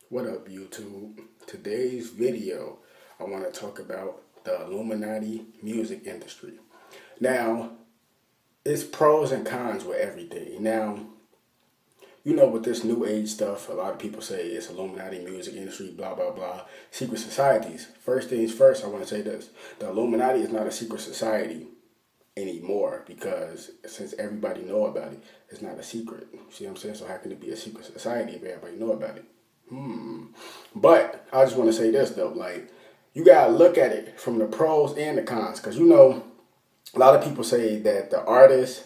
What up, YouTube? Today's video, I want to talk about the Illuminati music industry. Now, it's pros and cons with everything. Now, with this new age stuff, a lot of people say it's Illuminati music industry, blah, blah, blah, secret societies. First things first, I want to say this. The Illuminati is not a secret society anymore because since everybody know about it, it's not a secret. See what I'm saying? So how can it be a secret society if everybody know about it? But I just want to say this though, like you gotta look at it from the pros and the cons, because a lot of people say that the artists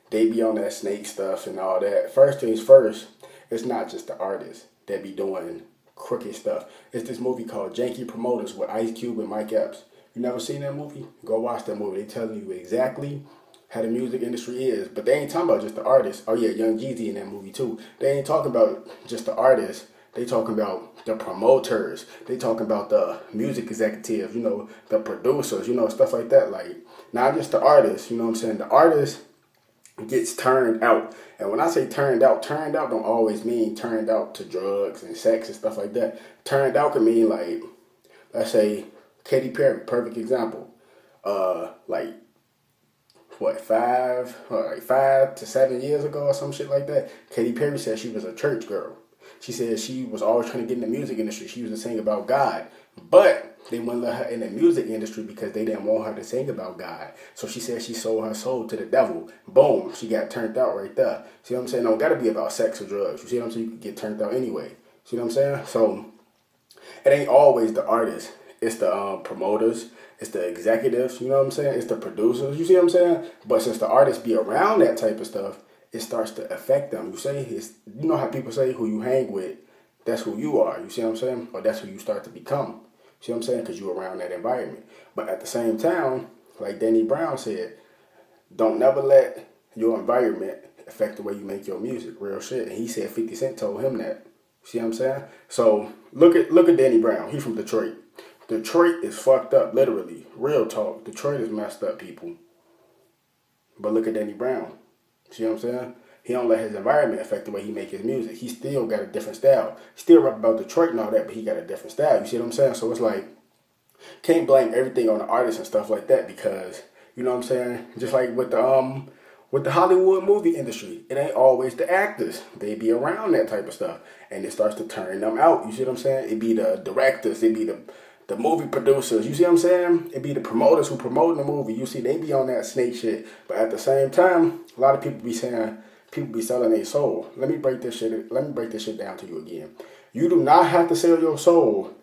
they be on that snake stuff and all that. First things first, it's not just the artists that be doing crooked stuff. It's this movie called Janky Promoters with Ice Cube and Mike Epps. You never seen that movie? Go watch that movie. They telling you exactly how the music industry is, but they ain't talking about just the artists. Oh yeah, Young Jeezy in that movie too. They ain't talking about just the artists. They talking about the promoters. They talking about the music executives, the producers, stuff like that. Like, not just the artists, you know what I'm saying? The artist gets turned out. And when I say turned out don't always mean turned out to drugs and sex and stuff like that. Turned out can mean like, let's say, Katy Perry, perfect example. Like 5 to 7 years ago or some shit like that, Katy Perry said she was a church girl. She said she was always trying to get in the music industry. She was to sing about God. But they wouldn't let her in the music industry because they didn't want her to sing about God. So she said she sold her soul to the devil. Boom, she got turned out right there. See what I'm saying? Don't got to be about sex or drugs. You see what I'm saying? You can get turned out anyway. See what I'm saying? So it ain't always the artists. It's the promoters. It's the executives. You know what I'm saying? It's the producers. You see what I'm saying? But since the artists be around that type of stuff, it starts to affect them. You know how people say who you hang with, that's who you are. You see what I'm saying? Or that's who you start to become. See what I'm saying? Because you're around that environment. But at the same time, like Danny Brown said, don't never let your environment affect the way you make your music. Real shit. And he said 50 Cent told him that. See what I'm saying? So look at Danny Brown. He's from Detroit. Detroit is fucked up, literally. Real talk. Detroit is messed up, people. But look at Danny Brown. See what I'm saying? He don't let his environment affect the way he make his music. He still got a different style. Still rap about Detroit and all that, but he got a different style. You see what I'm saying? So it's like, can't blame everything on the artists and stuff like that because, you know what I'm saying? Just like with the Hollywood movie industry, it ain't always the actors. They be around that type of stuff. And it starts to turn them out. You see what I'm saying? It be the directors. It be the movie producers, you see what I'm saying? It be the promoters who promoting the movie. You see, they be on that snake shit. But at the same time, a lot of people be saying, people be selling their soul. Let me break this shit down to you again. You do not have to sell your soul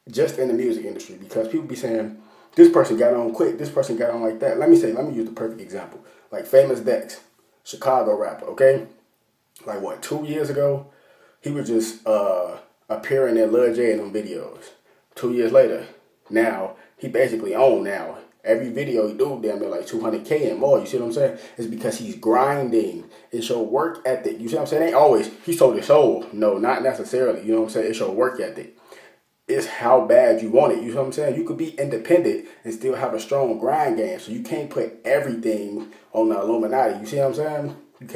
just in the music industry because people be saying, this person got on quick, this person got on like that. Let me use the perfect example. Like Famous Dex, Chicago rapper, okay? Like what, 2 years ago? He was just appearing in Lil J in them videos. 2 years later, now, he basically owned now. Every video he do, damn near like 200K and more. You see what I'm saying? It's because he's grinding. It's your work ethic. You see what I'm saying? It ain't always, he sold his soul. No, not necessarily. You know what I'm saying? It's your work ethic. It's how bad you want it. You know what I'm saying? You could be independent and still have a strong grind game. So you can't put everything on the Illuminati. You see what I'm saying? You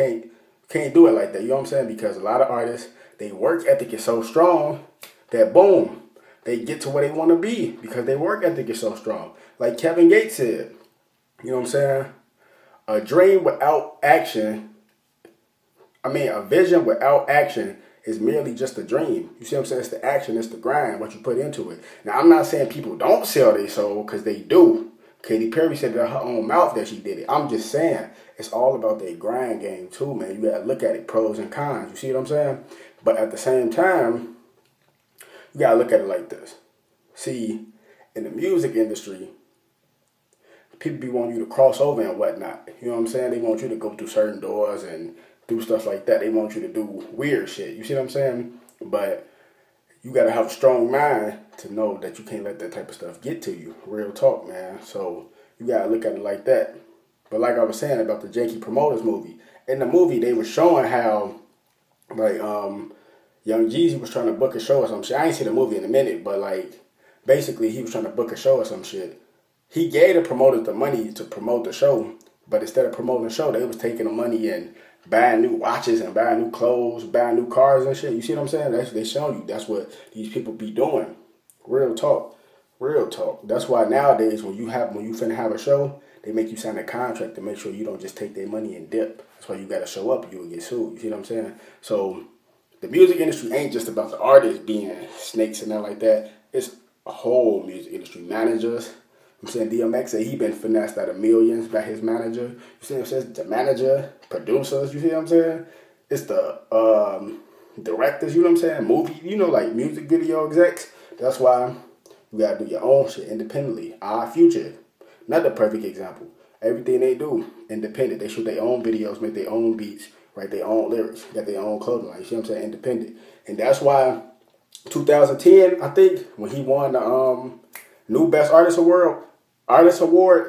can't do it like that. You know what I'm saying? Because a lot of artists, their work ethic is so strong that boom, they get to where they want to be because their work ethic is so strong. Like Kevin Gates said, you know what I'm saying? A vision without action is merely just a dream. You see what I'm saying? It's the action, it's the grind, what you put into it. Now, I'm not saying people don't sell their soul because they do. Katy Perry said it out her own mouth that she did it. I'm just saying, it's all about their grind game too, man. You got to look at it, pros and cons. You see what I'm saying? But at the same time, you gotta look at it like this. See, in the music industry, people be wanting you to cross over and whatnot. You know what I'm saying? They want you to go through certain doors and do stuff like that. They want you to do weird shit. You see what I'm saying? But you gotta have a strong mind to know that you can't let that type of stuff get to you. Real talk, man. So you gotta look at it like that. But like I was saying about the Janky Promoters movie, in the movie they were showing how, like, Young Jeezy was trying to book a show or some shit. I ain't seen the movie in a minute, but like, basically he was trying to book a show or some shit. He gave the promoters the money to promote the show, but instead of promoting the show, they was taking the money and buying new watches and buying new clothes, buying new cars and shit. You see what I'm saying? They showing you that's what these people be doing. Real talk. Real talk. That's why nowadays when you finna have a show, they make you sign a contract to make sure you don't just take their money and dip. That's why you gotta show up or you will get sued. You see what I'm saying? So the music industry ain't just about the artists being snakes and that like that. It's a whole music industry. Managers. I'm saying DMX said he been finessed out of millions by his manager. You see what I'm saying? The manager, producers, you see what I'm saying? It's the directors, you know what I'm saying? Movie, like music video execs. That's why you gotta do your own shit independently. Our Future, another perfect example. Everything they do, independent. They shoot their own videos, make their own beats, write their own lyrics, got their own clothing line. You see what I'm saying? Independent. And that's why 2010, I think, when he won the new Best Artist Award,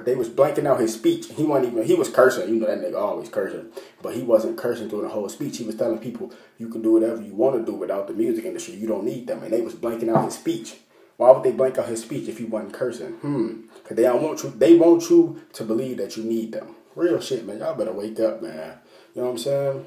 they was blanking out his speech. He was cursing. That nigga always cursing. But he wasn't cursing through the whole speech. He was telling people, you can do whatever you want to do without the music industry. You don't need them. And they was blanking out his speech. Why would they blank out his speech if he wasn't cursing? Because they want you to believe that you need them. Real shit, man. Y'all better wake up, man. You know what I'm saying?